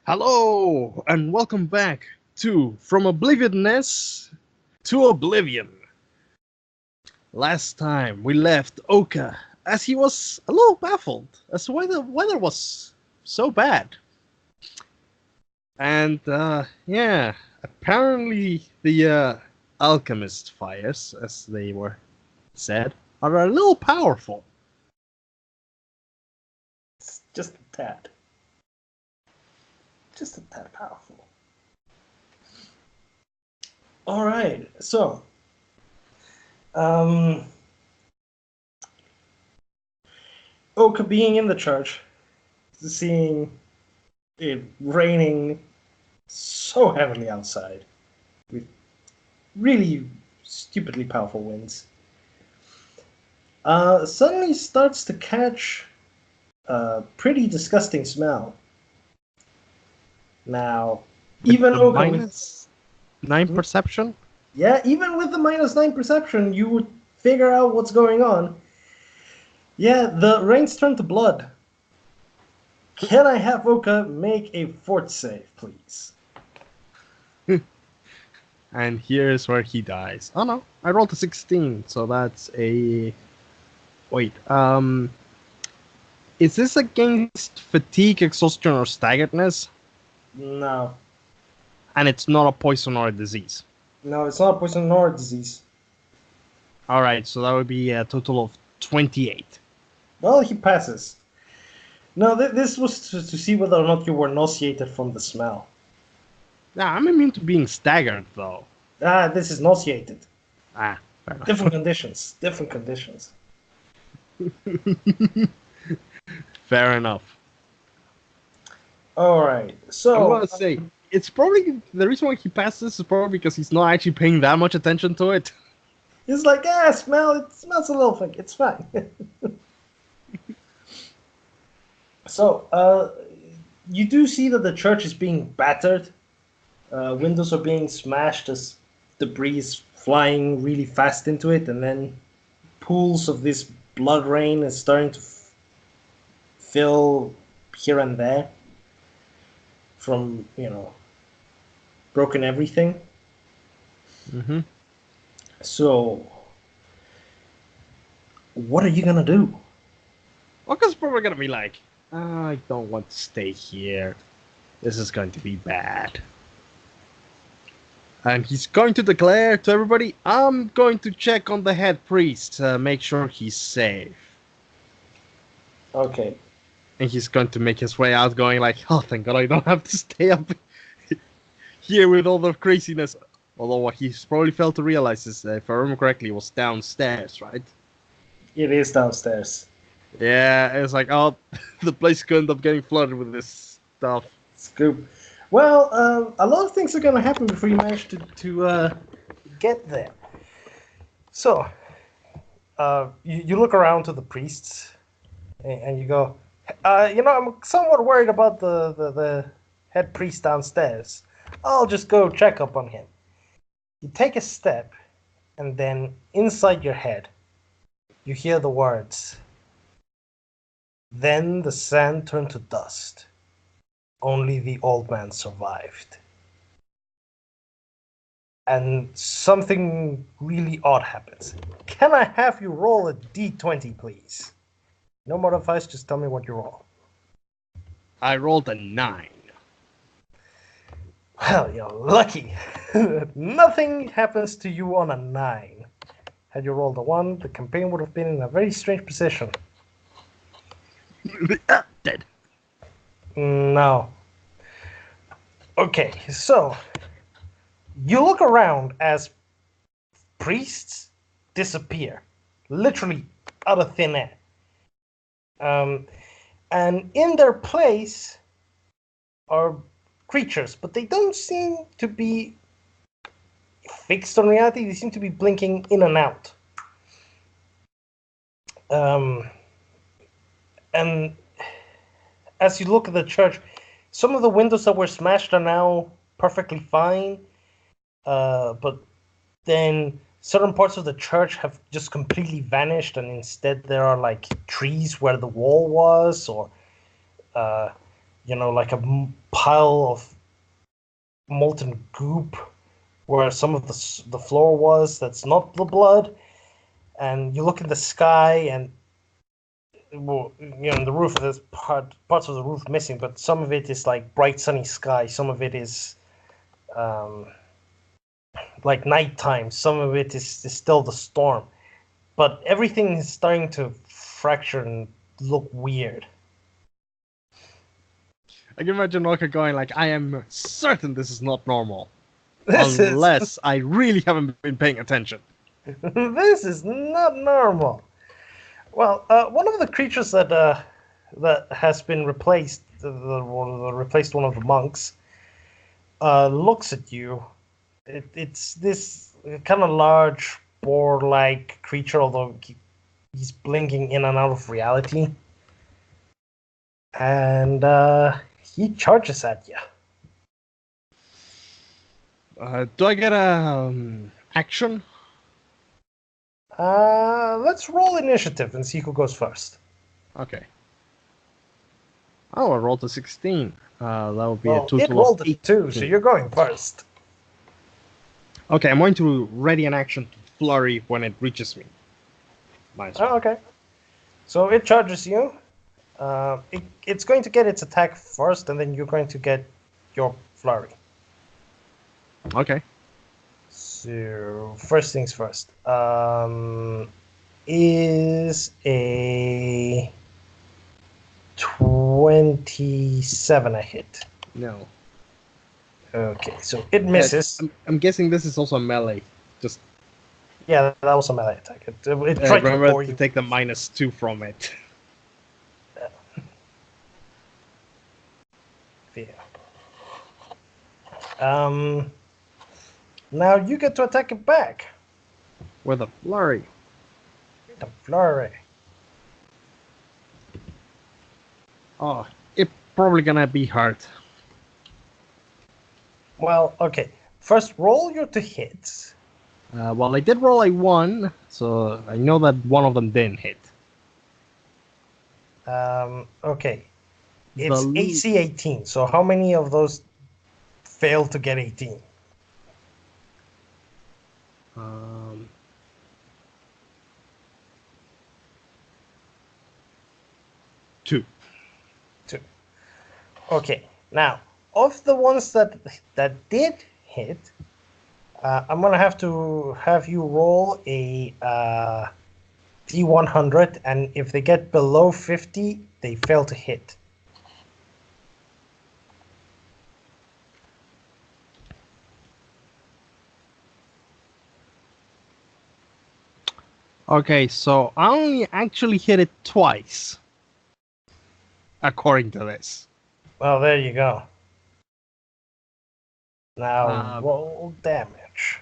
Hello, and welcome back to From Obliviousness to Oblivion. Last time we left Ouka as he was a little baffled as to why the weather was so bad. And, apparently the alchemist fires, as they were said, are a little powerful. It's just a tad. Just a tad powerful. Alright, so Oka being in the church, seeing it raining so heavily outside with really stupidly powerful winds, suddenly starts to catch a pretty disgusting smell. Now, even Oka minus 9 perception? Yeah, even with the -9 perception, you would figure out what's going on. Yeah, the rains turn to blood. Can I have Oka make a fort save, please? And here's where he dies. Oh no, I rolled a 16, so that's a... Wait, is this against fatigue, exhaustion, or staggeredness? No. And it's not a poison or a disease? No, it's not a poison nor a disease. Alright, so that would be a total of 28. Well, he passes. No, this was to see whether or not you were nauseated from the smell. Nah, I'm immune to being staggered, though. This is nauseated. Fair enough. Different conditions. Different conditions. Fair enough. Alright, so... I want to say, it's probably... The reason why he passes is probably because he's not actually paying that much attention to it. He's like, smell, it smells a little funky, it's fine. So, you do see that the church is being battered. Windows are being smashed as debris is flying really fast into it, and then pools of this blood rain is starting to fill here and there from, broken everything. Mm-hmm. So, what are you gonna do? Oka's probably gonna be like, I don't want to stay here. This is going to be bad. And he's going to declare to everybody, I'm going to check on the head priest, make sure he's safe. Okay. And he's going to make his way out going like, oh, thank God I don't have to stay up here with all the craziness. Although what he's probably failed to realize is, if I remember correctly, it was downstairs, right? It is downstairs. Yeah, it's like, oh, the place could end up getting flooded with this stuff. Scoop. Well, a lot of things are going to happen before you manage to get there. So, you look around to the priests, and you go, I'm somewhat worried about the head priest downstairs. I'll just go check up on him. You take a step, and then inside your head, you hear the words, "Then the sand turned to dust. Only the old man survived." And something really odd happens. Can I have you roll a d20, please? No more advice, just tell me what you roll. I rolled a 9. Well, you're lucky. Nothing happens to you on a 9. Had you rolled a 1, the campaign would have been in a very strange position. Dead. No. Okay, so you look around as priests disappear, literally out of thin air. And in their place are creatures, but they don't seem to be fixed on reality. They seem to be blinking in and out. And as you look at the church, some of the windows that were smashed are now perfectly fine, but then certain parts of the church have just completely vanished, and instead there are like trees where the wall was, or like a pile of molten goop where some of the floor was. That's not the blood. And you look in the sky, and well, the roof. There's parts of the roof missing, but some of it is like bright sunny sky. Some of it is um, like nighttime. Some of it is still the storm. But everything is starting to fracture and look weird. I can imagine Ouka going like, I am certain this is not normal. This Unless I really haven't been paying attention. this is not normal. Well, one of the creatures that has been replaced, replaced one of the monks, looks at you. It's this kind of large boar-like creature, although he's blinking in and out of reality, and he charges at you. Do I get a action? Let's roll initiative and see who goes first. Okay. Oh, I rolled a 16. That would be a Well, it total rolled of a 8. 2, so you're going first. Okay, I'm going to ready an action to flurry when it reaches me. Nice. Oh, okay. So it charges you. It's going to get its attack first, and then you're going to get your flurry. Okay. So first things first. Is a 27 a hit? No. Okay, so it misses. I'm guessing this is also melee. Just Yeah, that was a melee attack. It tried to remember bore to you. take the -2 from it. Yeah. Now you get to attack it back. With a flurry. The flurry. Oh, it's probably gonna be hard. Well, okay. First, roll your two hits. Well, I did roll a 1, so I know that one of them didn't hit. Okay. It's The AC 18, so how many of those failed to get 18? Two. Two. Okay. Now, of the ones that did hit, I'm gonna have to have you roll a D100, and if they get below 50, they fail to hit. Okay, so I only actually hit it twice. According to this. Well, there you go. Now roll damage.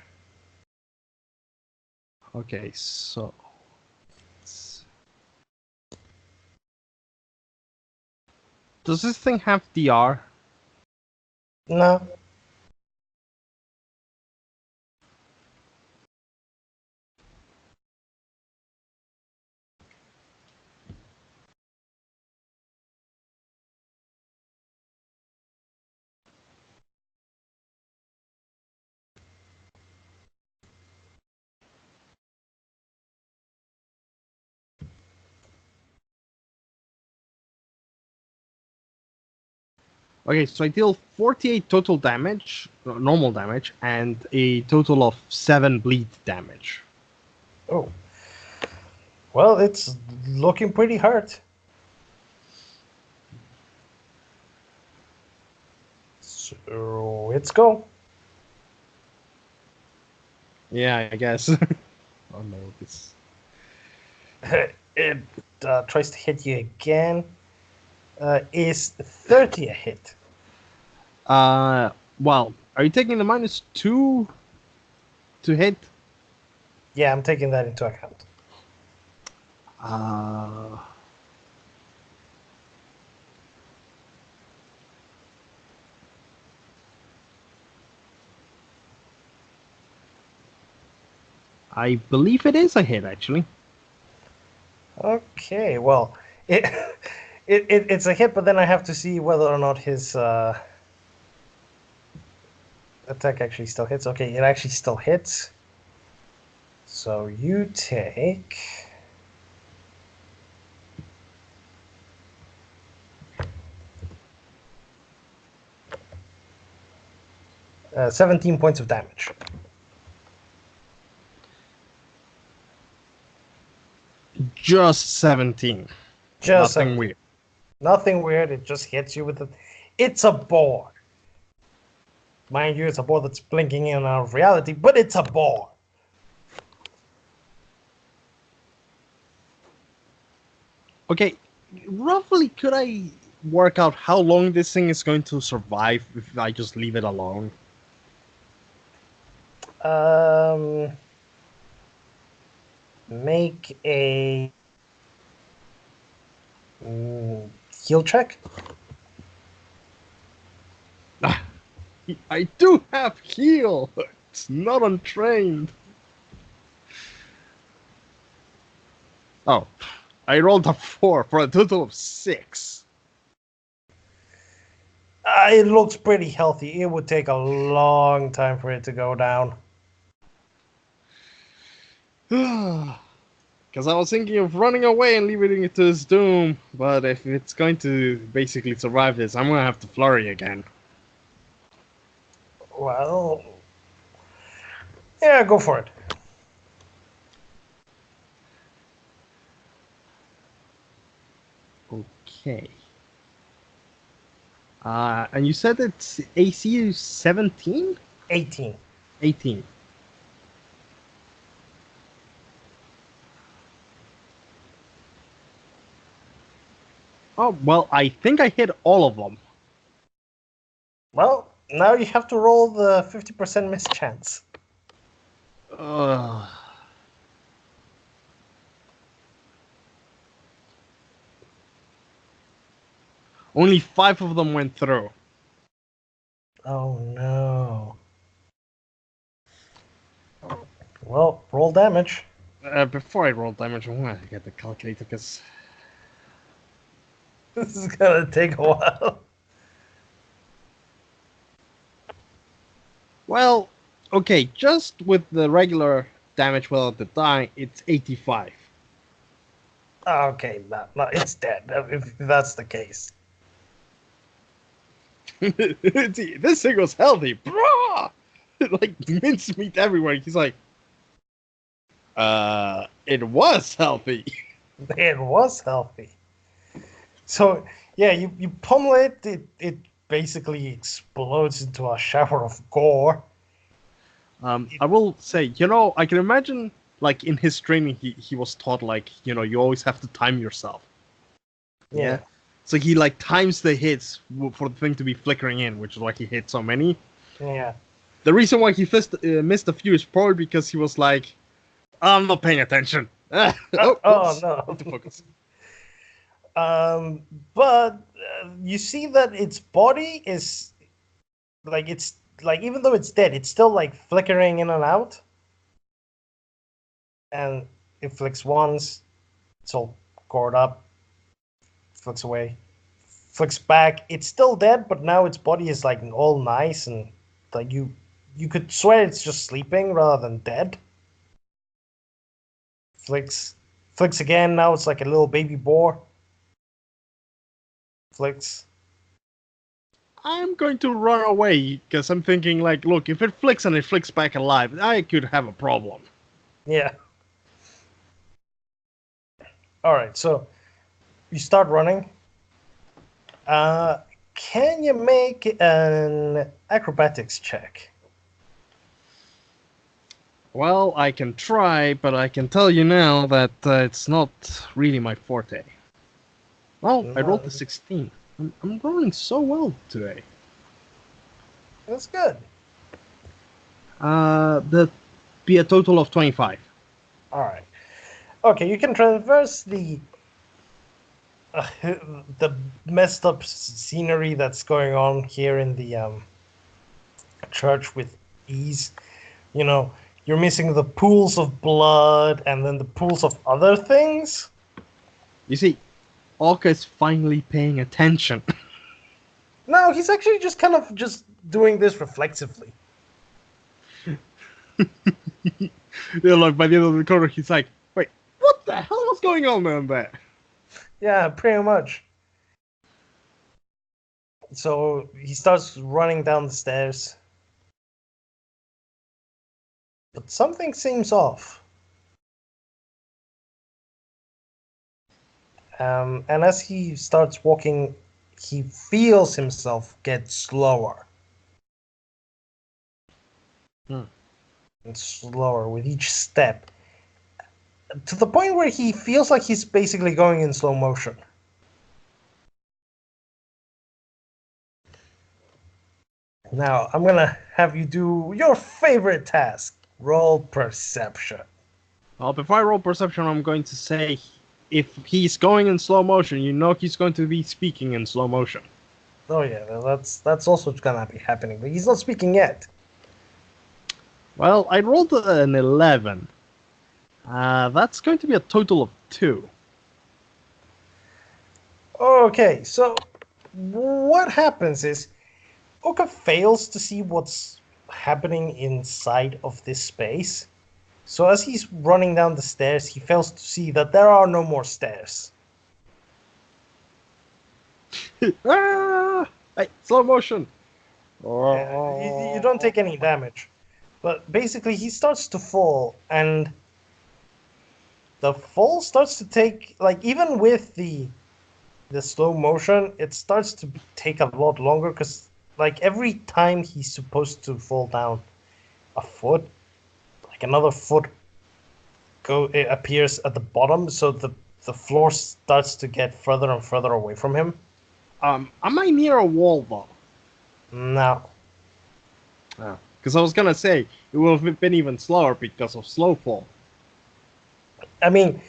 Okay, so does this thing have DR? No. Okay, so I deal 48 total damage, normal damage, and a total of 7 bleed damage. Oh. Well, it's looking pretty hurt. So let's go. Yeah, I guess. Oh no, this. It tries to hit you again. Is 30 a hit? Well, are you taking the -2 to hit? Yeah, I'm taking that into account. I believe it is a hit, actually. Okay, well, it It's a hit, but then I have to see whether or not his attack actually still hits. Okay, it actually still hits. So you take 17 points of damage. Just 17. Just Nothing 17. weird. Nothing weird. It just hits you with it. It's a boar. Mind you, it's a boar that's blinking in and out of reality, but it's a boar. Okay, roughly, could I work out how long this thing is going to survive if I just leave it alone? Make a heal check. I do have heal. It's not untrained. Oh, I rolled a 4 for a total of 6. It looks pretty healthy. It would take a long time for it to go down. Because I was thinking of running away and leaving it to its doom, but if it's going to basically survive this, I'm going to have to flurry again. Well, yeah, go for it. Okay. And you said it's AC 17? 18. 18. Oh, well, I think I hit all of them. Well, now you have to roll the 50% mischance. Only 5 of them went through. Oh no. Well, roll damage. Before I roll damage, I want to get the calculator because... This is gonna take a while. Well, okay, just with the regular damage without the die, it's 85. Okay, no, it's dead, if that's the case. This thing was healthy, bro. Like mincemeat everywhere. He's like, it was healthy. It was healthy. So, yeah, you pummel it, it basically explodes into a shower of gore. I will say, I can imagine, like, in his training, he was taught, like, you always have to time yourself. Yeah. So he, like, times the hits for the thing to be flickering in, which is why he hit so many. Yeah. The reason why he missed a few is probably because he was like, I'm not paying attention. Oh, no. Need to focus. But you see that its body is like even though it's dead, it's still like flickering in and out. And it flicks once, it's all gored up, flicks away, flicks back. It's still dead, but now its body is like all nice and like you could swear it's just sleeping rather than dead. Flicks again. Now it's like a little baby boar. Flicks. I'm going to run away because I'm thinking, like, look, if it flicks and it flicks back alive, I could have a problem. Yeah. All right, so you start running. Can you make an acrobatics check? Well, I can try, but I can tell you now that it's not really my forte. Well, I rolled a 16. I'm rolling so well today. That's good. That'd be a total of 25. All right. Okay, you can traverse the messed up scenery that's going on here in the church with ease. You're missing the pools of blood and then the pools of other things. You see, Ouka is finally paying attention. No, he's actually just kind of just doing this reflexively. Like by the end of the corner, he's like, "Wait, what the hell was going on down there?" Yeah, pretty much. So he starts running down the stairs. But something seems off. And as he starts walking, he feels himself get slower. Hmm. And slower with each step. To the point where he feels like he's basically going in slow motion. Now, I'm gonna have you do your favorite task. Roll perception. Well, before I roll perception, I'm going to say, if he's going in slow motion, you know he's going to be speaking in slow motion. Oh yeah, that's also gonna be happening, but he's not speaking yet. Well, I rolled an 11. That's going to be a total of 2. Okay, so what happens is Oka fails to see what's happening inside of this space. So as he's running down the stairs, he fails to see that there are no more stairs. Ah! Hey, slow motion. You don't take any damage. But basically, he starts to fall, and the fall starts to take, like, even with the slow motion, it starts to take a lot longer, because, like, every time he's supposed to fall down a foot, like, another foot it appears at the bottom, so the floor starts to get further and further away from him. Am I near a wall, though? No. Because I was gonna say, it would have been even slower because of slow fall. I mean,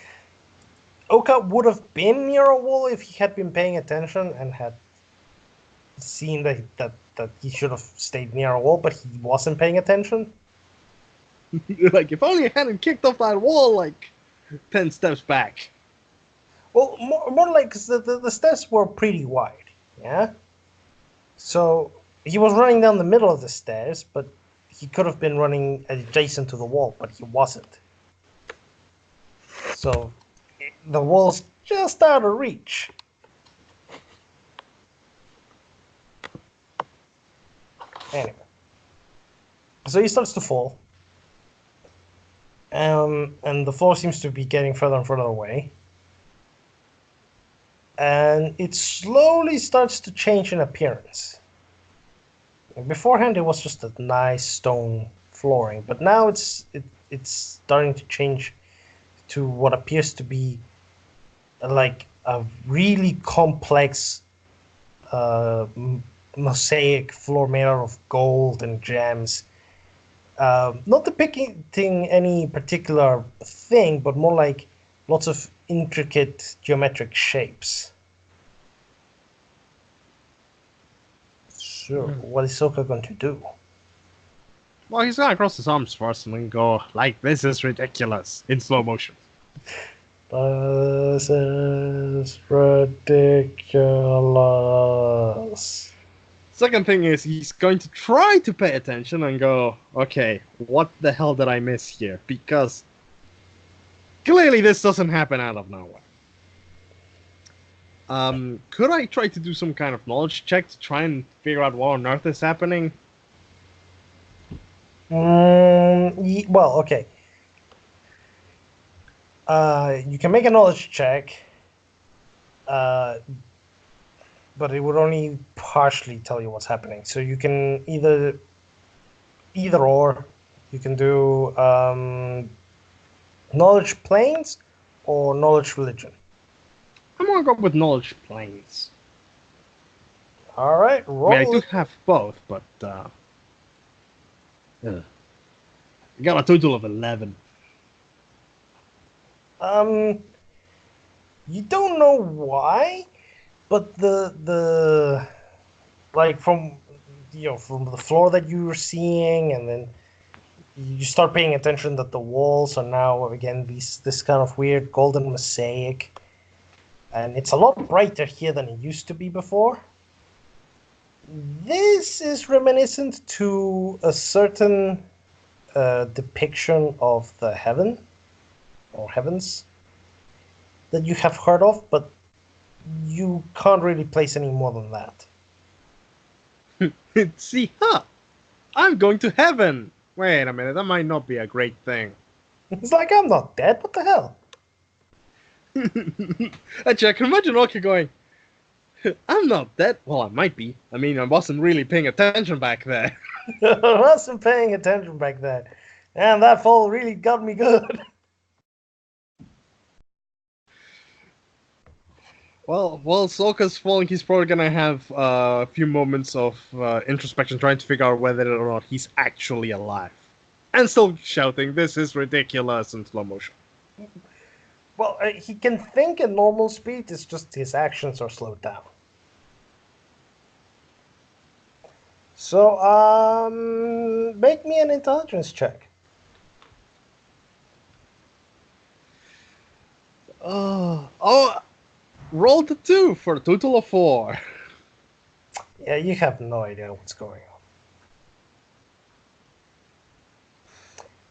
Oka would have been near a wall if he had been paying attention and had seen that he should have stayed near a wall, but he wasn't paying attention. Like, if only I hadn't kicked off that wall, like, 10 steps back. Well, more like, 'cause the steps were pretty wide, yeah? So he was running down the middle of the stairs, but he could have been running adjacent to the wall, but he wasn't. So the wall's just out of reach. Anyway. So he starts to fall. And the floor seems to be getting further and further away. And it slowly starts to change in appearance. Beforehand, it was just a nice stone flooring, but now it's starting to change to what appears to be like a really complex mosaic floor made out of gold and gems. Not depicting any particular thing, but more like lots of intricate geometric shapes. So, what is Soka going to do? Well, he's gonna cross his arms first and then go, like, this is ridiculous, in slow motion. This is ridiculous. Second thing is, he's going to try to pay attention and go, okay, what the hell did I miss here? Because clearly this doesn't happen out of nowhere. Could I try to do some kind of knowledge check to try and figure out what on earth is happening? Well, okay. You can make a knowledge check, but it would only partially tell you what's happening. So you can either or. You can do knowledge planes or knowledge religion. I'm gonna go with knowledge planes. All right, roll. I mean, I do have both, but I got a total of 11. You don't know why, but the like from from the floor that you were seeing, and then you start paying attention that the walls are now again this kind of weird golden mosaic. And it's a lot brighter here than it used to be before. This is reminiscent to a certain depiction of the heaven or heavens that you have heard of, but you can't really place any more than that. See, I'm going to heaven. Wait a minute, that might not be a great thing. It's like, I'm not dead, what the hell? Actually, I can imagine Ouka going, I'm not dead. Well, I might be. I mean, I wasn't really paying attention back there. I wasn't paying attention back then. And that fall really got me good. Well, while Sokka's falling, he's probably gonna have a few moments of introspection, trying to figure out whether or not he's actually alive. And still shouting, "This is ridiculous!" in slow motion. Well, he can think at normal speed, it's just his actions are slowed down. So, make me an intelligence check. Rolled a 2 for a total of 4. Yeah, you have no idea what's going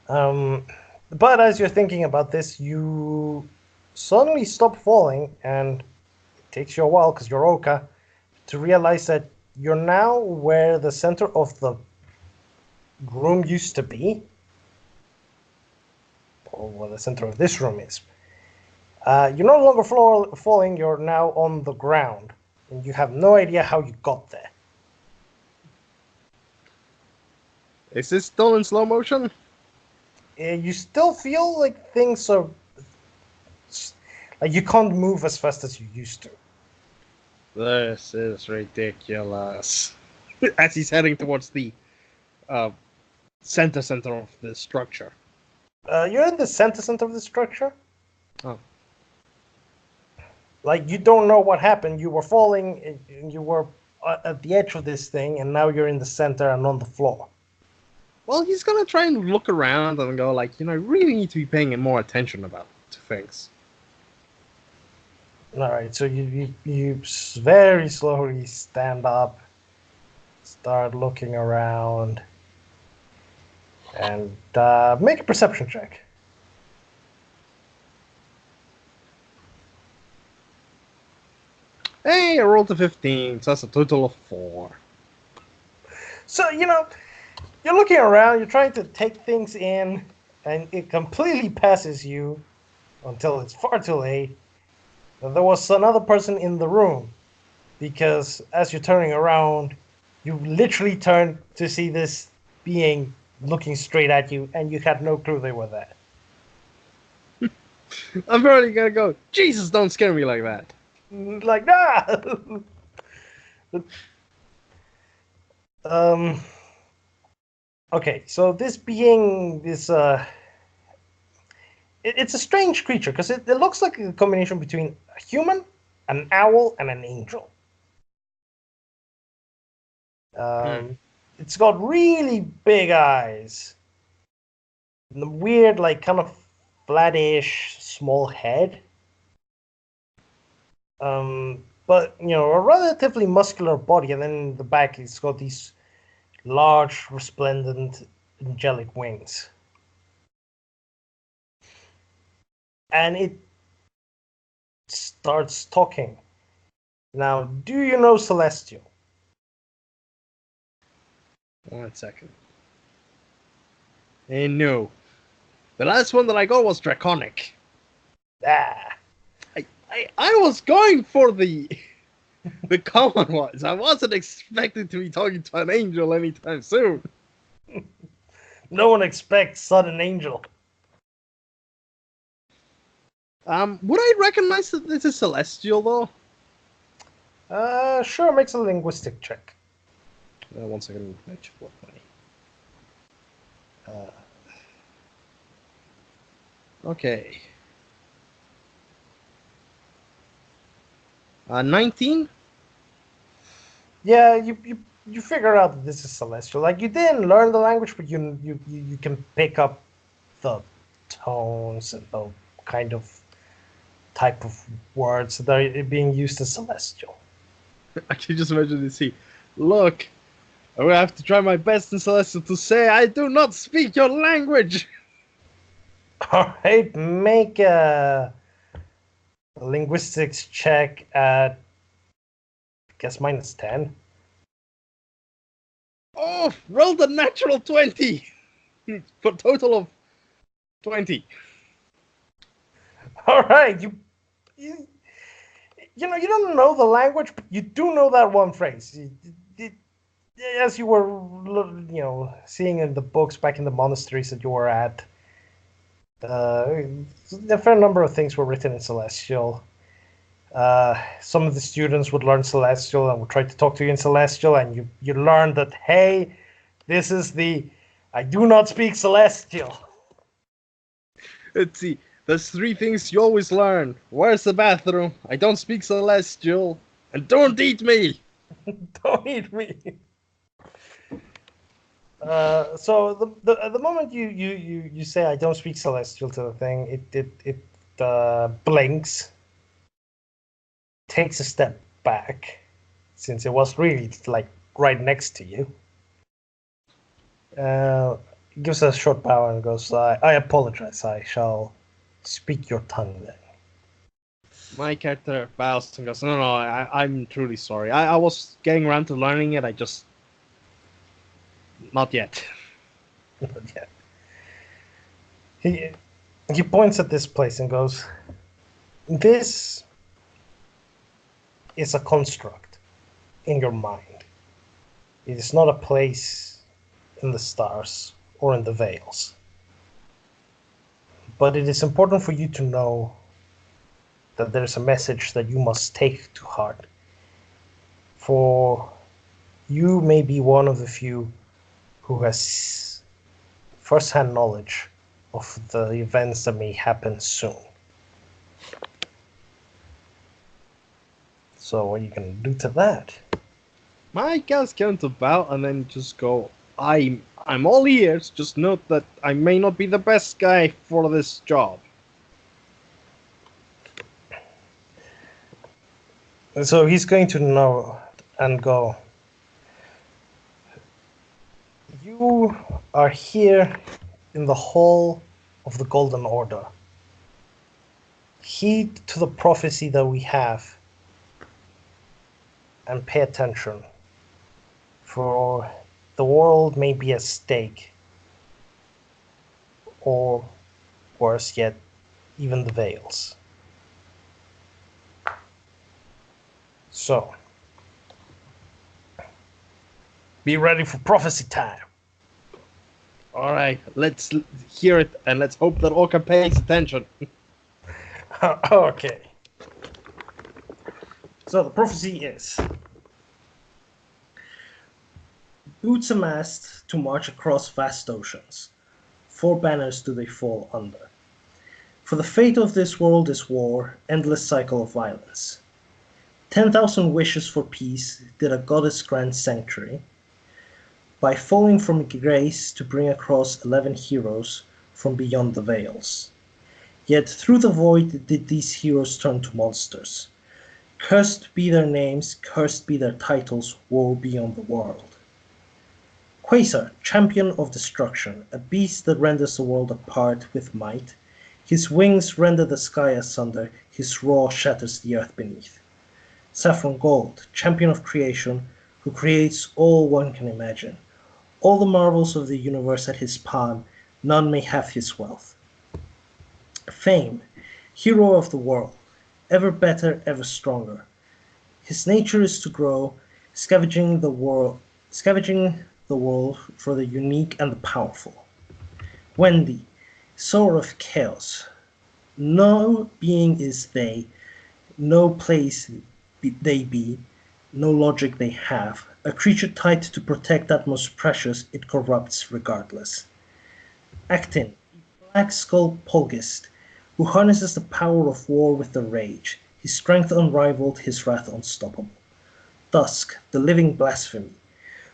on. But as you're thinking about this, you suddenly stop falling, and it takes you a while, because you're Ouka, to realize that you're now where the center of the room used to be, or where the center of this room is. You're no longer falling, you're now on the ground, and you have no idea how you got there. Is this still in slow motion? You still feel like things are... like you can't move as fast as you used to. This is ridiculous. As he's heading towards the center of the structure. You're in the center of the structure. Oh. Like, you don't know what happened. You were falling, and you were at the edge of this thing, and now you're in the center and on the floor. Well, he's gonna try and look around and go like, I really need to be paying more attention to things. All right, so you very slowly stand up, start looking around, and make a perception check. Hey, I rolled a 15, so that's a total of 4. So, you're looking around, you're trying to take things in, and it completely passes you until it's far too late. There was another person in the room, because as you're turning around, you literally turn to see this being looking straight at you, and you had no clue they were there. I'm probably gonna go, Jesus, don't scare me like that. Like, nah! Okay, so this being, it's a strange creature, because it looks like a combination between a human, an owl, and an angel. It's got really big eyes, and a weird, like, kind of flattish, small head. But, a relatively muscular body, and then in the back it's got these large, resplendent, angelic wings. And it starts talking. Now, do you know Celestial? 1 second. No. The last one that I got was Draconic. Ah. I was going for the common ones. I wasn't expecting to be talking to an angel anytime soon. No one expects sudden angel. Would I recognize that this is Celestial though? Sure, makes a linguistic check. 1 second. What money? Okay. 19? Yeah, you figure out that this is Celestial. Like, you didn't learn the language, but you can pick up the tones and the kind of type of words that are being used in Celestial. I can just imagine this scene. Look, I will have to try my best in Celestial to say I do not speak your language. All right, make a linguistics check at, I guess, -10. Oh, rolled a natural 20 for a total of 20. All right, you you don't know the language, but you do know that one phrase. As you were seeing in the books back in the monasteries that you were at, a fair number of things were written in Celestial. Some of the students would learn Celestial and would try to talk to you in Celestial, and you learn that, hey, this is the I do not speak Celestial. Let's see. There's 3 things you always learn. Where's the bathroom? I don't speak Celestial. And don't eat me! Don't eat me. So the moment you say I don't speak Celestial to the thing, it blinks, takes a step back, since it was really like right next to you. Gives a short bow and goes, I apologize. I shall speak your tongue then. My character bows and goes, no, I'm truly sorry. I was getting around to learning it, I just... Not yet. Not yet. He points at this place and goes, this is a construct in your mind. It is not a place in the stars or in the veils. But it is important for you to know that there's a message that you must take to heart. For you may be one of the few who has first-hand knowledge of the events that may happen soon. So what are you going to do to that? My guy's going to bow and then just go, I'm all ears, just note that I may not be the best guy for this job. And so he's going to know and go, you are here in the hall of the Golden Order. Heed to the prophecy that we have and pay attention, for the world may be at stake, or worse yet, even the veils. So, be ready for prophecy time. Alright, let's hear it and let's hope that Ouka pays attention. Okay. So the prophecy is: boots amassed to march across vast oceans. 4 banners do they fall under. For the fate of this world is war, endless cycle of violence. 10,000 wishes for peace did a goddess grant sanctuary, by falling from grace to bring across 11 heroes from beyond the veils. Yet through the void did these heroes turn to monsters. Cursed be their names, cursed be their titles, woe be on the world. Quasar, champion of destruction, a beast that renders the world apart with might. His wings render the sky asunder, his roar shatters the earth beneath. Saffron Gold, champion of creation, who creates all one can imagine. All the marvels of the universe at his palm, none may have his wealth. Fame, hero of the world, ever better, ever stronger. His nature is to grow, scavenging the world for the unique and the powerful. Wendy, sower of chaos, no being is they, no place they be, no logic they have, a creature tied to protect that most precious it corrupts regardless. Actin, black skull Polgist, who harnesses the power of war with the rage, his strength unrivaled, his wrath unstoppable. Dusk, the living blasphemy,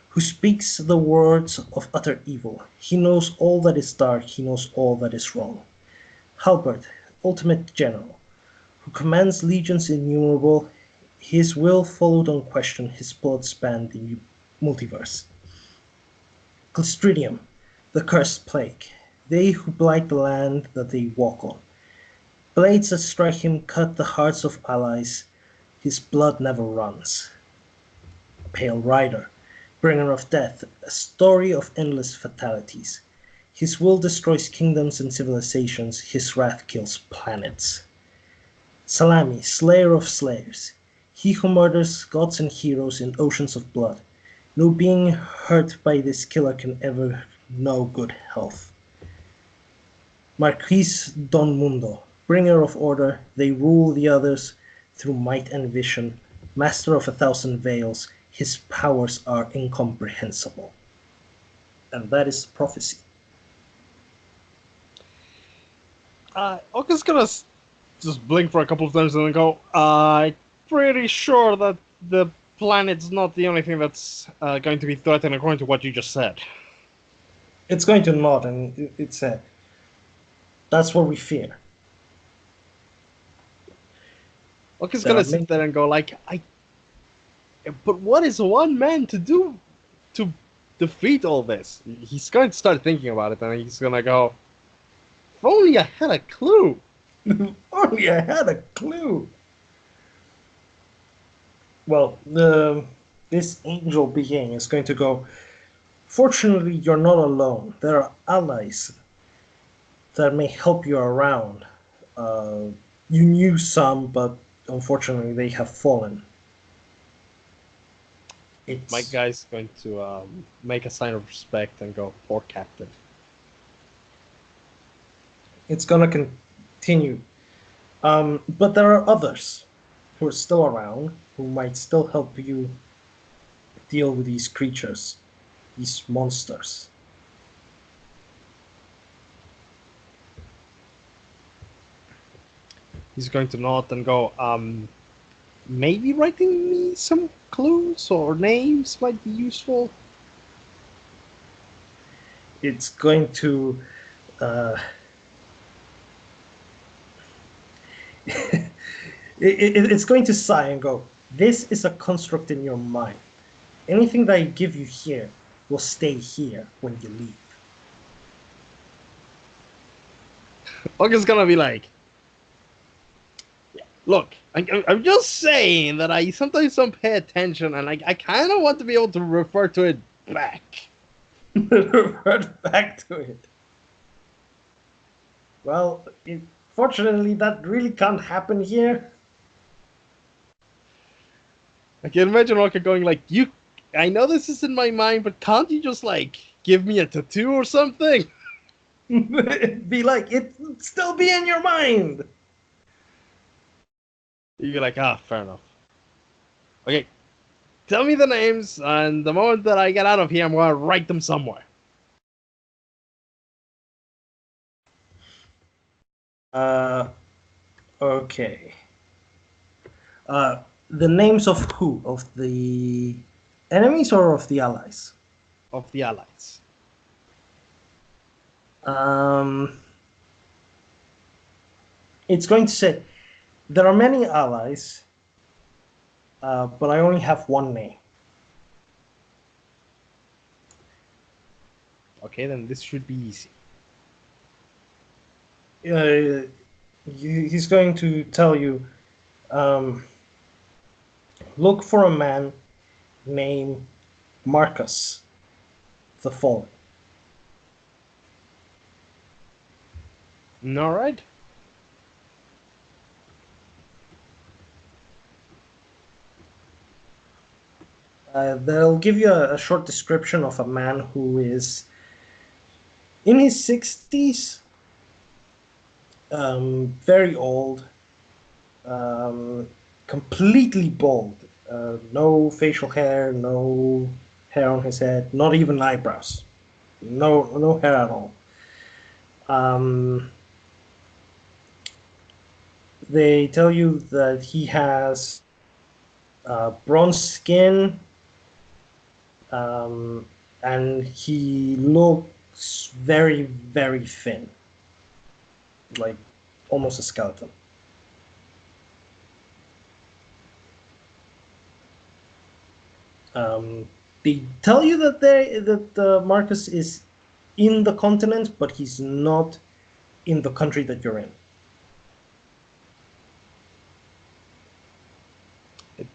who speaks the words of utter evil. He knows all that is dark, he knows all that is wrong. Halbert, ultimate general, who commands legions innumerable. His will followed unquestioned, his blood spanned the multiverse. Clostridium, the cursed plague, they who blight the land that they walk on. Blades that strike him cut the hearts of allies, his blood never runs. Pale Rider, bringer of death, a story of endless fatalities. His will destroys kingdoms and civilizations, his wrath kills planets. Salami, slayer of slayers, he who murders gods and heroes in oceans of blood. No being hurt by this killer can ever know good health. Marquis Don Mundo, bringer of order, they rule the others through might and vision. Master of 1,000 veils, his powers are incomprehensible. And that is prophecy. Oka's gonna just blink for a couple of times and then go, I'm pretty sure that the planet's not the only thing that's going to be threatened according to what you just said. It's going to nod, and it's that's what we fear. Oka's gonna sit there and go like, but what is one man to do to defeat all this? He's going to start thinking about it, and he's gonna go, if only I had a clue. Only I had a clue. Well, this angel being is going to go, fortunately, you're not alone. There are allies that may help you around. You knew some, but unfortunately, they have fallen. My guy's going to make a sign of respect and go, poor captain. It's going to continue. But there are others who are still around, who might still help you deal with these creatures, these monsters. He's going to nod and go, maybe writing me some clues or names might be useful. It's going to it's going to sigh and go, this is a construct in your mind. Anything that I give you here will stay here when you leave. Oka's gonna be like, look, I'm just saying that I sometimes don't pay attention, and I kind of want to be able to refer to it back. Revert back to it. Well, fortunately, that really can't happen here. I can imagine Oka going like, I know this is in my mind, but can't you just like give me a tattoo or something? Be like, it still be in your mind. You're like, fair enough. Okay, tell me the names, and the moment that I get out of here, I'm gonna write them somewhere. Okay. The names of who? Of the enemies or of the allies? Of the allies. It's going to say, there are many allies, but I only have one name. Okay, then this should be easy. He's going to tell you, look for a man named Marcus the Fallen. All right. They'll give you a short description of a man who is in his 60s, very old, completely bald, no facial hair, no hair on his head, not even eyebrows, no hair at all. They tell you that he has bronze skin, and he looks very, very thin, like almost a skeleton. They tell you that Marcus is in the continent, but he's not in the country that you're in.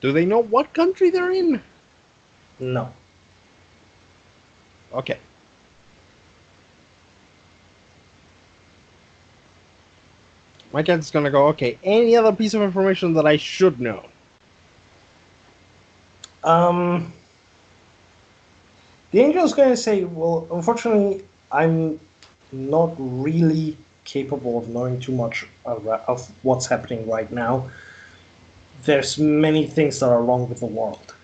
Do they know what country they're in? No. Okay. My cat's gonna go, okay, any other piece of information that I should know? The angel's going to say, well, unfortunately, I'm not really capable of knowing too much of what's happening right now. There's many things that are wrong with the world.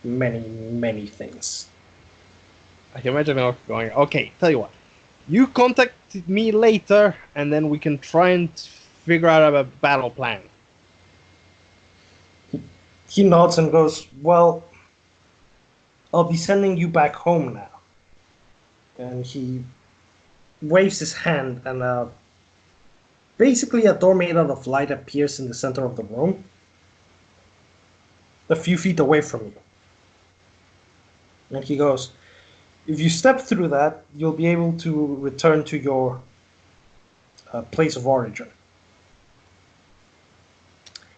Many, many things. I can imagine them going, okay, tell you what. You contact me later, and then we can try and figure out a battle plan. He nods and goes, well, I'll be sending you back home now. And he waves his hand, and basically a door made out of light appears in the center of the room, a few feet away from you. And he goes, if you step through that, you'll be able to return to your place of origin.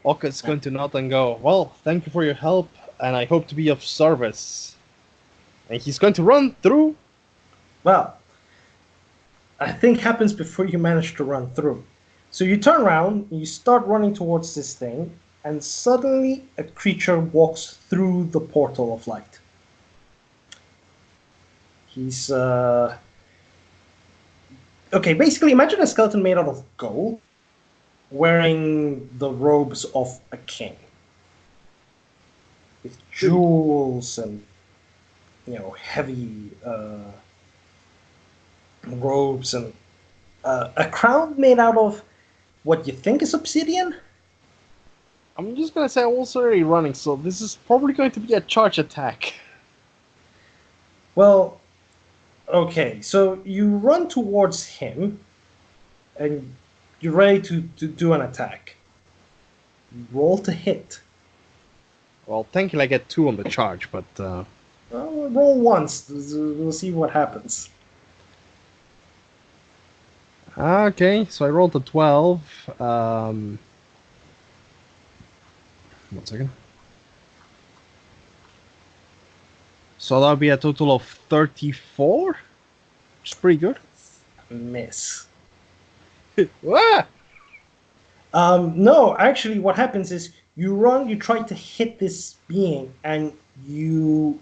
Oka's going to nod and go, well, thank you for your help, and I hope to be of service. And he's going to run through. Well, I think happens before you manage to run through. So you turn around, you start running towards this thing, and suddenly a creature walks through the portal of light. He's, okay, basically imagine a skeleton made out of gold, wearing the robes of a king. With jewels and, heavy robes and a crown made out of what you think is obsidian? I'm just going to say I'm also already running, so this is probably going to be a charge attack. Well, okay, so you run towards him, and you're ready to do an attack. Roll to hit. Well, thankfully I get 2 on the charge, but... Well, roll once. We'll see what happens. Okay, so I rolled a 12. 1 second. So that'll be a total of 34? Which is pretty good. Miss. Ah! No, actually what happens is you run, you try to hit this being, and you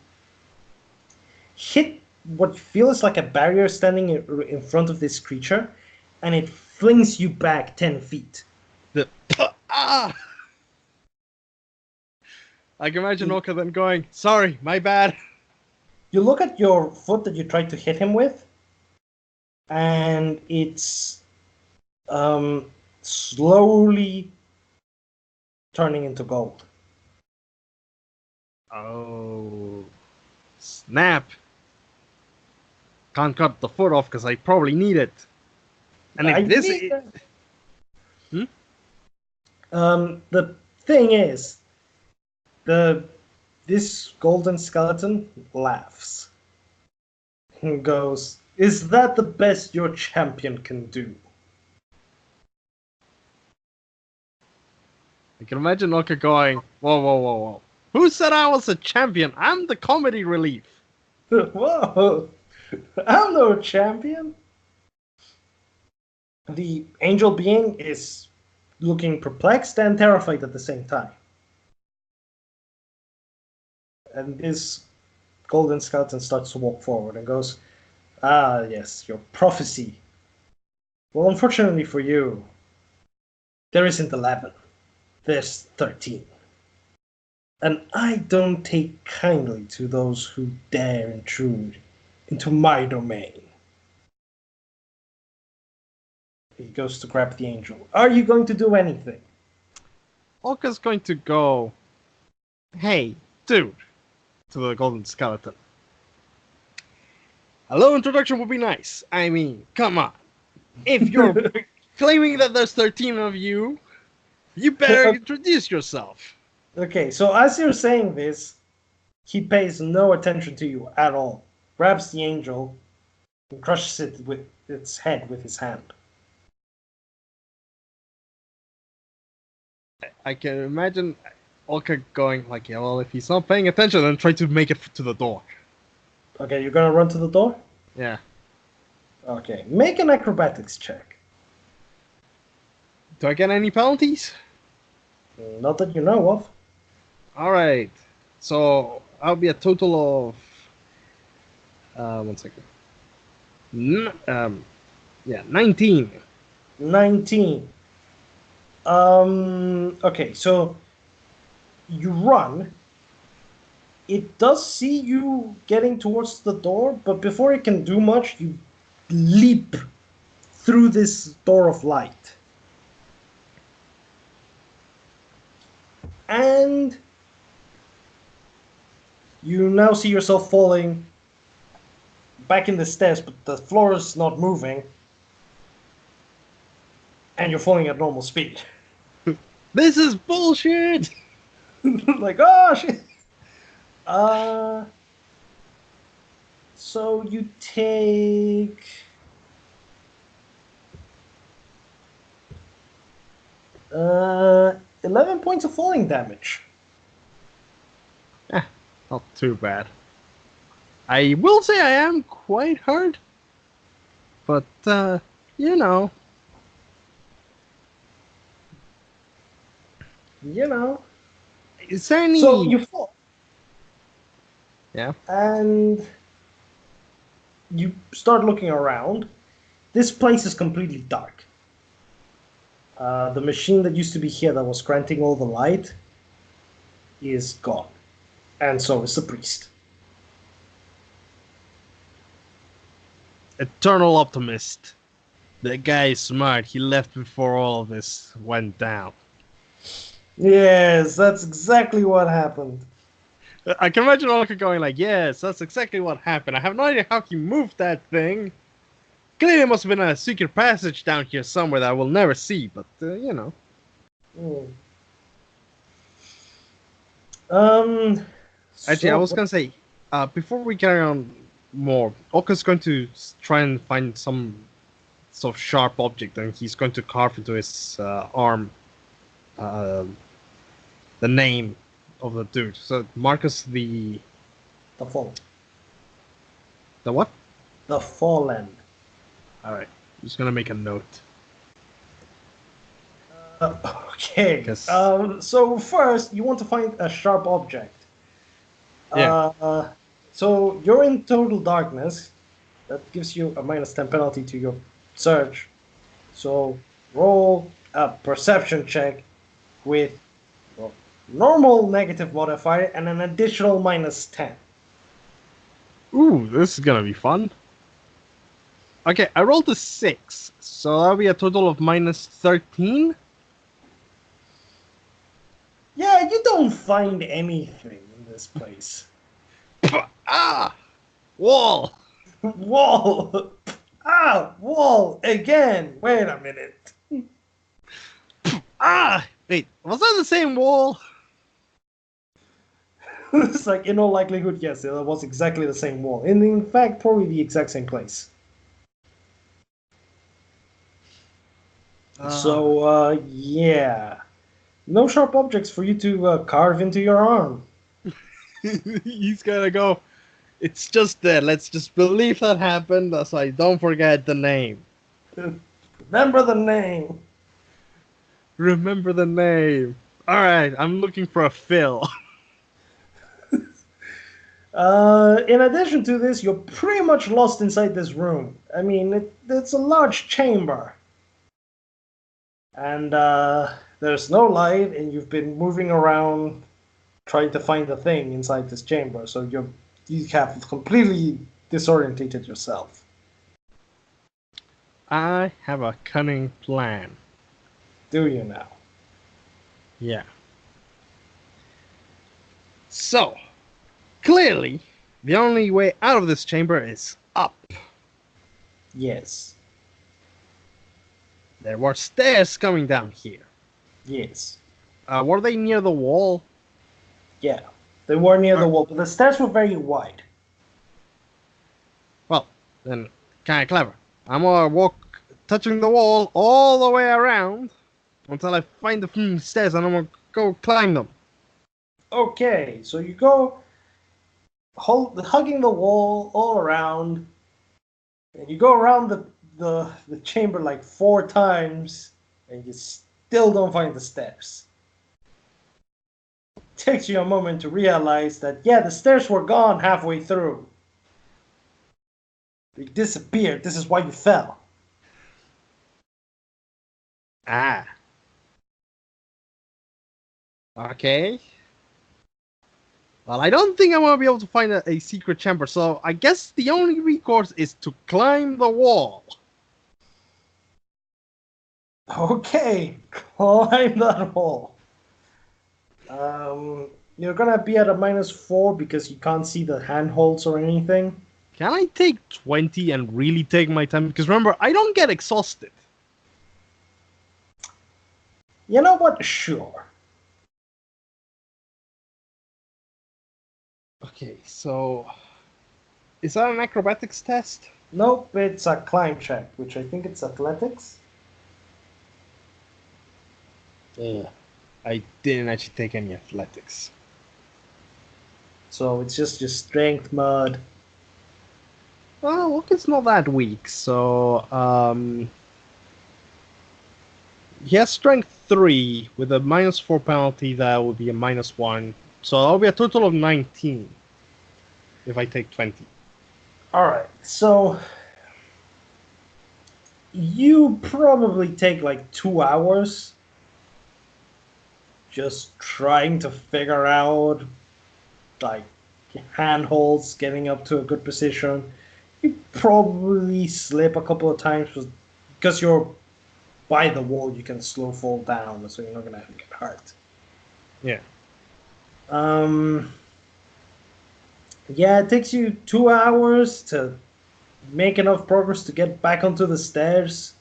hit what feels like a barrier standing in front of this creature, and it flings you back 10 feet. Ah! I can imagine Oka then going, sorry, my bad. You look at your foot that you tried to hit him with, and it's slowly turning into gold. Oh, snap. Can't cut the foot off because I probably need it. And if this is... The thing is, this golden skeleton laughs and goes, "Is that the best your champion can do?" I can imagine Oka going, whoa, whoa, whoa, whoa. Who said I was a champion? I'm the comedy relief. Whoa, I'm no champion. The angel being is looking perplexed and terrified at the same time. And this golden skeleton starts to walk forward and goes, "Ah, yes, your prophecy. Well, unfortunately for you, there isn't 11. There's 13. And I don't take kindly to those who dare intrude into my domain." He goes to grab the angel. "Are you going to do anything?" Oka's going to go, hey, dude, to the golden skeleton. A little introduction would be nice. I mean, come on. If you're claiming that there's 13 of you, you better introduce yourself. Okay, so as you're saying this, He pays no attention to you at all. Grabs the angel and crushes it with its head with his hand. I can imagine Ouka going like, yeah, well, if he's not paying attention, then try to make it to the door. Okay, you're gonna run to the door? Yeah. Okay, make an acrobatics check. Do I get any penalties? Not that you know of. Alright. So, I'll be a total of... 1 second. Yeah, 19. 19. Okay, so you run. It does see you getting towards the door, but before it can do much, you leap through this door of light. And you now see yourself falling back in the stairs, but the floor is not moving. And you're falling at normal speed. This is bullshit! Like, oh shit! So you take 11 points of falling damage. Not too bad. I will say I am quite hurt. But, you know. You know. Is there any... So you fall. Yeah. And you start looking around. This place is completely dark. The machine that used to be here that was granting all the light is gone. And so is the priest. Eternal optimist. The guy is smart. He left before all of this went down. Yes, that's exactly what happened. I can imagine Olka going like, yes, that's exactly what happened. I have no idea how he moved that thing. Clearly there must have been a secret passage down here somewhere that I will never see, but, you know. Actually, I was going to say, before we carry on more, Olka's going to try and find some sort of sharp object, and he's going to carve into his arm the name of the dude. So Marcus the Fallen. The what? The Fallen. Alright. I'm just gonna make a note. Okay. 'Cause- So first, you want to find a sharp object. Yeah. So you're in total darkness. That gives you a -10 penalty to your search. So roll a perception check with normal negative modifier and an additional -10. Ooh, this is gonna be fun. Okay, I rolled a 6, so that'll be a total of -13. Yeah, you don't find anything in this place. Ah! Wall! Wall! Ah! Wall! Again! Wait a minute. Ah! Wait, was that the same wall? It's like, in all likelihood, yes, it was exactly the same wall. And in fact, probably the exact same place. So, yeah. No sharp objects for you to carve into your arm. He's gonna go, it's just there, let's just believe that happened so I don't forget the name. Remember the name. Remember the name. Alright, I'm looking for a fill. In addition to this, you're pretty much lost inside this room. I mean, it's a large chamber. And there's no light, and you've been moving around trying to find the thing inside this chamber, so you have completely disorientated yourself. I have a cunning plan. Do you now? Yeah. So, clearly, the only way out of this chamber is up. Yes. There were stairs coming down here. Yes. Were they near the wall? Yeah. They were near the wall, but the stairs were very wide. Well, then, kind of clever. I'm gonna walk, touching the wall all the way around until I find the stairs, and I'm gonna go climb them. Okay, so you go hugging the wall all around, and you go around the chamber like 4 times, and you still don't find the stairs. It takes you a moment to realize that, yeah, the stairs were gone halfway through. They disappeared. This is why you fell. Ah. Okay. Well, I don't think I'm gonna be able to find a secret chamber, so I guess the only recourse is to climb the wall. Okay, climb that wall. You're gonna be at a -4 because you can't see the handholds or anything. Can I take 20 and really take my time? Because remember, I don't get exhausted. You know what? Sure. Okay, so is that an acrobatics test? Nope, it's a climb check, which I think it's athletics. Yeah. I didn't actually take any athletics. So it's just your strength mod. Well, look, it's not that weak, so he has strength 3 with a -4 penalty. That would be a -1, so that'll be a total of 19 if I take 20. Alright, so you probably take like 2 hours just trying to figure out like handholds, getting up to a good position. You probably slip a couple of times because you're by the wall. You can slow fall down, so you're not gonna get hurt. Yeah. Yeah, it takes you 2 hours to make enough progress to get back onto the stairs.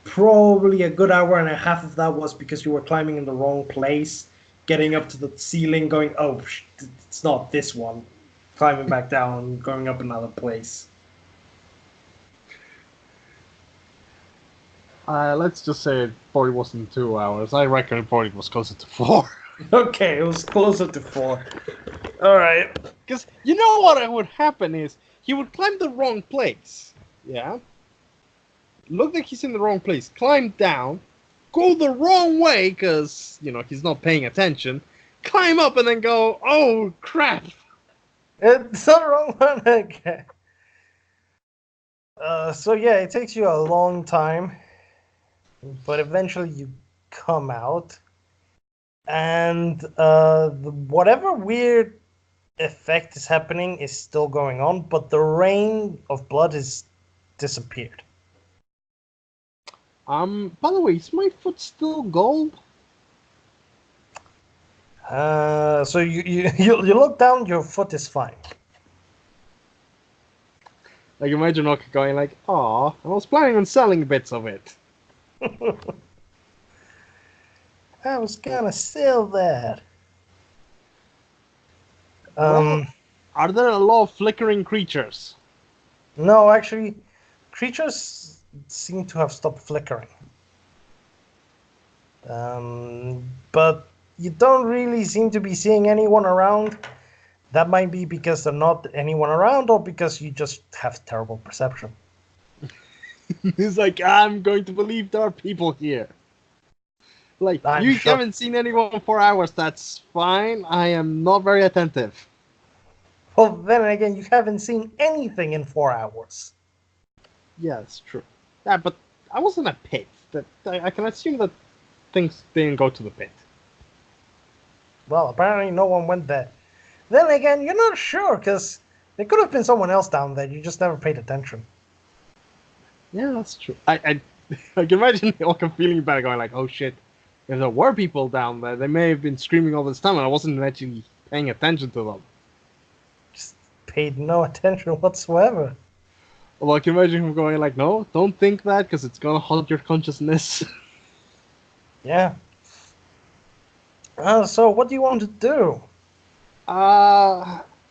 Probably a good hour and a half of that was because you were climbing in the wrong place, getting up to the ceiling, going, oh, it's not this one. Climbing back down, going up another place. Let's just say it probably wasn't 2 hours. I reckon it probably was closer to 4. Okay, it was closer to 4. Alright. Because you know what would happen is he would climb the wrong place. Yeah? Look like he's in the wrong place. Climb down. Go the wrong way because, he's not paying attention. Climb up and then go, oh, crap. It's the wrong one again. So yeah, it takes you a long time. But eventually you come out. And whatever weird effect is happening is still going on, but the rain of blood has disappeared. By the way, is my foot still gold? So you look down, your foot is fine. Like, imagine Ouka going like, aw, I was planning on selling bits of it. I was gonna sell that. Well, are there a lot of flickering creatures? No, actually, creatures seem to have stopped flickering. But you don't really seem to be seeing anyone around. That might be because there's not anyone around, or because you just have terrible perception. He's like, I'm going to believe there are people here. Like, you haven't seen anyone for hours, that's fine. I am not very attentive. Well, then again, you haven't seen anything in 4 hours. Yeah, that's true. Yeah, but I was in a pit. I can assume that things didn't go to the pit. Well, apparently no one went there. Then again, you're not sure, because there could have been someone else down there. You just never paid attention. Yeah, that's true. I can imagine Ouka feeling bad, going like, oh shit, if there were people down there, they may have been screaming all this time, and I wasn't actually paying attention to them. Just paid no attention whatsoever. Well, I can imagine him going like, no, don't think that, because it's gonna haunt your consciousness. Yeah. So what do you want to do?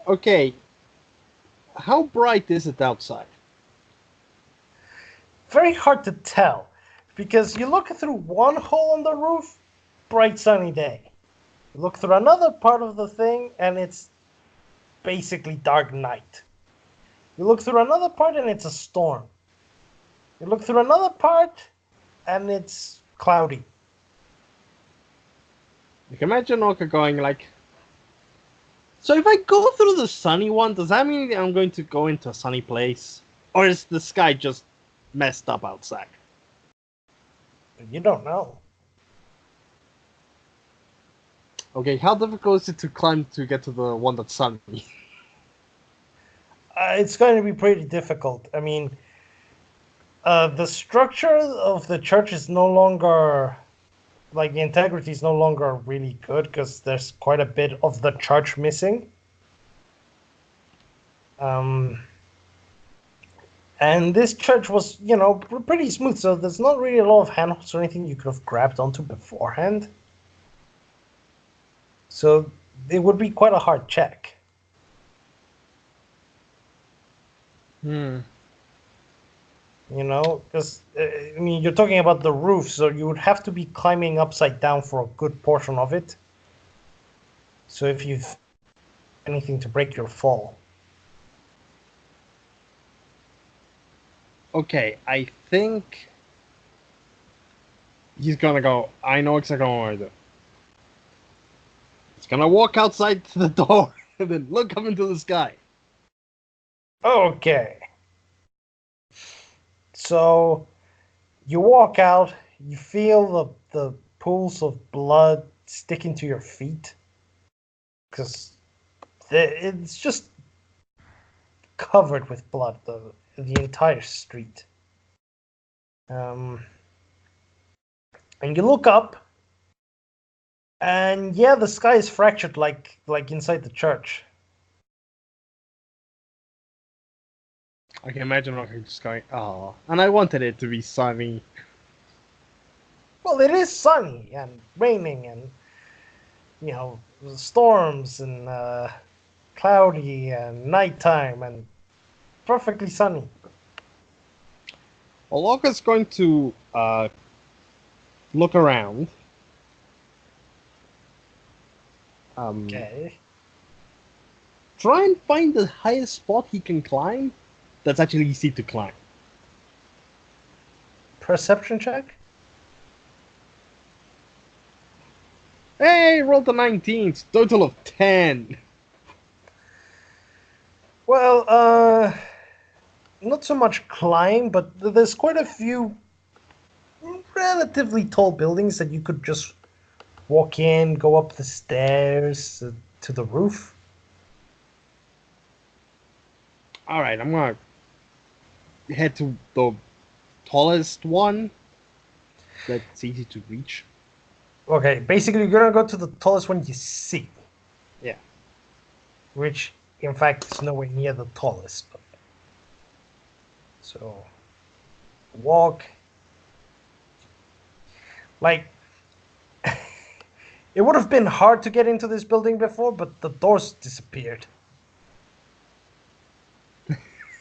Okay. How bright is it outside? Very hard to tell, because you look through one hole on the roof, bright sunny day. You look through another part of the thing, and it's basically dark night. You look through another part, and it's a storm. You look through another part, and it's cloudy. You can imagine Oka going like, so if I go through the sunny one, does that mean I'm going to go into a sunny place? Or is the sky just messed up outside? You don't know. Okay, how difficult is it to climb to get to the one that's sunny? It's going to be pretty difficult. I mean, the structure of the church is no longer, like, the integrity is no longer really good because there's quite a bit of the church missing. And this church was, pretty smooth, so there's not really a lot of handholds or anything you could have grabbed onto beforehand. So it would be quite a hard check. Because, you're talking about the roof, so you would have to be climbing upside down for a good portion of it. So if you've anything to break your fall. Okay, I think he's gonna go, I know exactly what I want to do. He's gonna walk outside to the door and then look up into the sky. Okay. So you walk out, you feel the pools of blood sticking to your feet. Because it's just covered with blood, the entire street. And you look up, and yeah, the sky is fractured like inside the church. I can imagine Rocky just going, oh, and I wanted it to be sunny. Well, it is sunny and raining and, storms and cloudy and nighttime and perfectly sunny. Well, Oka's going to look around. Okay. Try and find the highest spot he can climb that's actually easy to climb. Perception check? Hey, rolled a 19, total of 10. Well, not so much climb, but there's quite a few relatively tall buildings that you could just walk in, go up the stairs to the roof. All right, I'm gonna head to the tallest one that's easy to reach. Okay, basically you're gonna go to the tallest one you see. Yeah. Which, in fact, is nowhere near the tallest. So, walk. Like, it would have been hard to get into this building before, but the doors disappeared.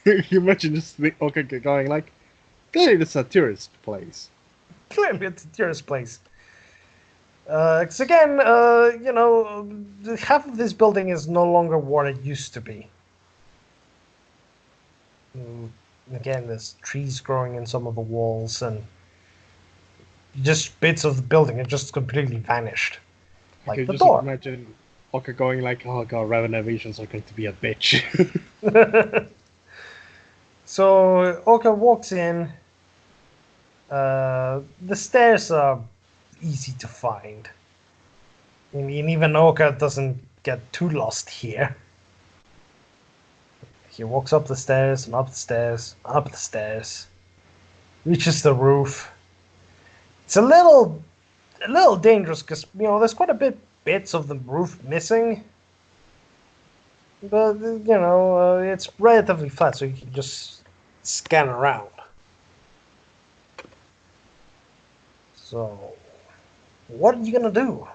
You mentioned this thing, okay, going like, clearly this is a tourist place. Clearly, it's a tourist place. Because again, half of this building is no longer what it used to be. Again, there's trees growing in some of the walls, and just bits of the building have just completely vanished. I Like could the just door. imagine Oka going like, oh god, renovations are going to be a bitch. So Oka walks in. The stairs are easy to find. I mean, even Oka doesn't get too lost here. He walks up the stairs and up the stairs, up the stairs, reaches the roof. It's a little dangerous because there's quite a bits of the roof missing, but it's relatively flat, so you can just scan around. So, what are you gonna do?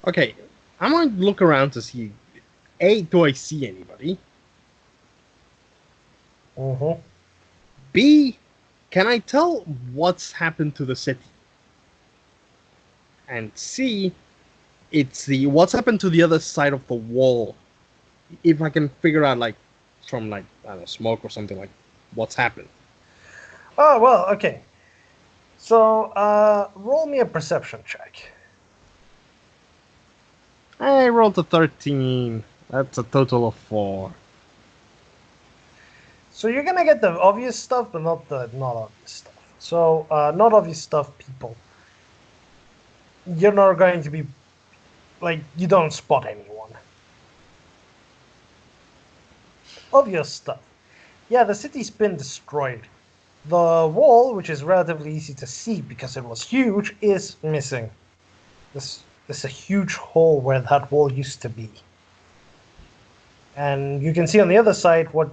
Okay, I'm going to look around to see. A, do I see anybody? Mm-hmm. B, can I tell what's happened to the city? And C, it's the what's happened to the other side of the wall. If I can figure out like from like I don't know, smoke or something like what's happened. Oh, well, okay. So, roll me a perception check. I rolled a 13. That's a total of 4. So you're gonna get the obvious stuff, but not the not obvious stuff. So, not obvious stuff, people. You're not going to be like you don't spot anyone. Obvious stuff. Yeah, the city's been destroyed. The wall, which is relatively easy to see because it was huge, is missing. There's a huge hole where that wall used to be. And you can see on the other side what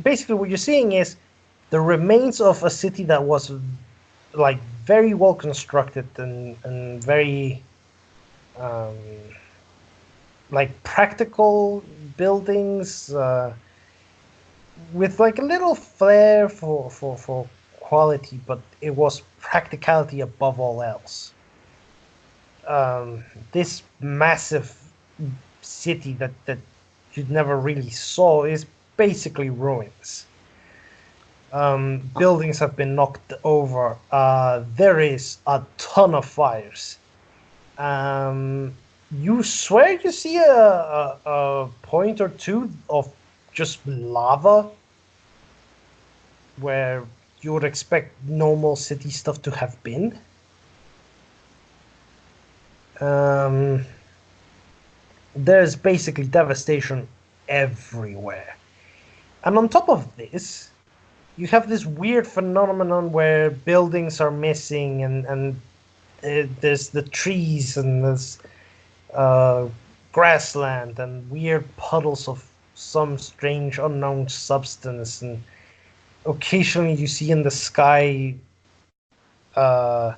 basically what you're seeing is the remains of a city that was like very well constructed and very um, like practical buildings with like a little flair for quality, but it was practicality above all else. This massive city that you never really saw is basically ruins. Buildings have been knocked over. There is a ton of fires. You swear you see a point or two of just lava where you would expect normal city stuff to have been. Um, there's basically devastation everywhere. And on top of this, you have this weird phenomenon where buildings are missing and there's the trees and there's uh, grassland and weird puddles of some strange unknown substance, and occasionally you see in the sky uh,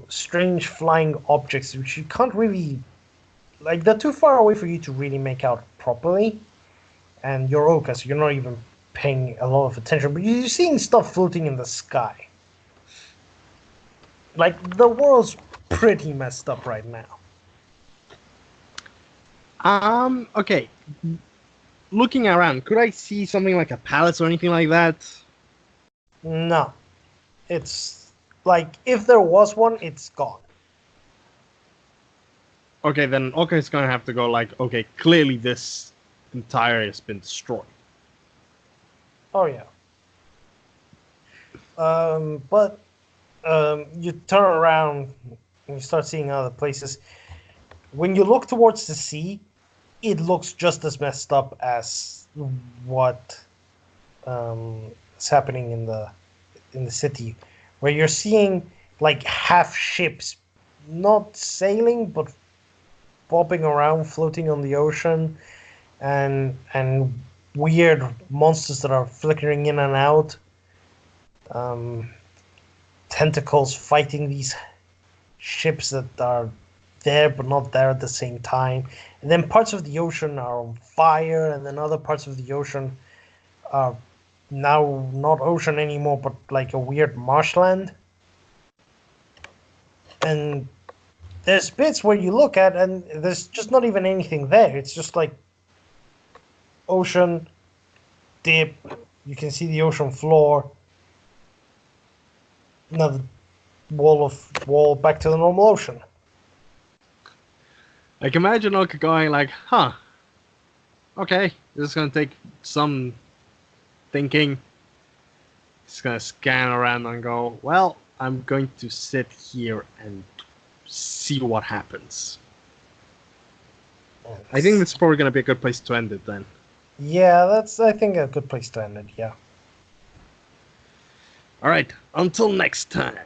strange flying objects which you can't really like, they're too far away for you to really make out properly, and you're Ouka, so you're not even paying a lot of attention, but you're seeing stuff floating in the sky. Like, the world's pretty messed up right now. Okay. Looking around, could I see something like a palace or anything like that? No. It's like, if there was one, it's gone. Okay, then Oka is gonna have to go like, okay, clearly this entire has been destroyed. Oh, yeah. But you turn around and you start seeing other places. When you look towards the sea, it looks just as messed up as what is happening in the city, where you're seeing like half ships, not sailing but bobbing around, floating on the ocean, and weird monsters that are flickering in and out. Tentacles fighting these ships that are there but not there at the same time. And then parts of the ocean are on fire, and then other parts of the ocean are now not ocean anymore, but like a weird marshland. And there's bits where you look at and there's just not even anything there. It's just like ocean, dip, you can see the ocean floor, another wall back to the normal ocean. Like imagine Oka going like, huh, okay, this is gonna take some thinking. He's gonna scan around and go, well, I'm going to sit here and see what happens. I think that's probably gonna be a good place to end it then. Yeah, that's, I think, a good place to end it, yeah. Alright, until next time.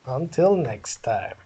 Until next time.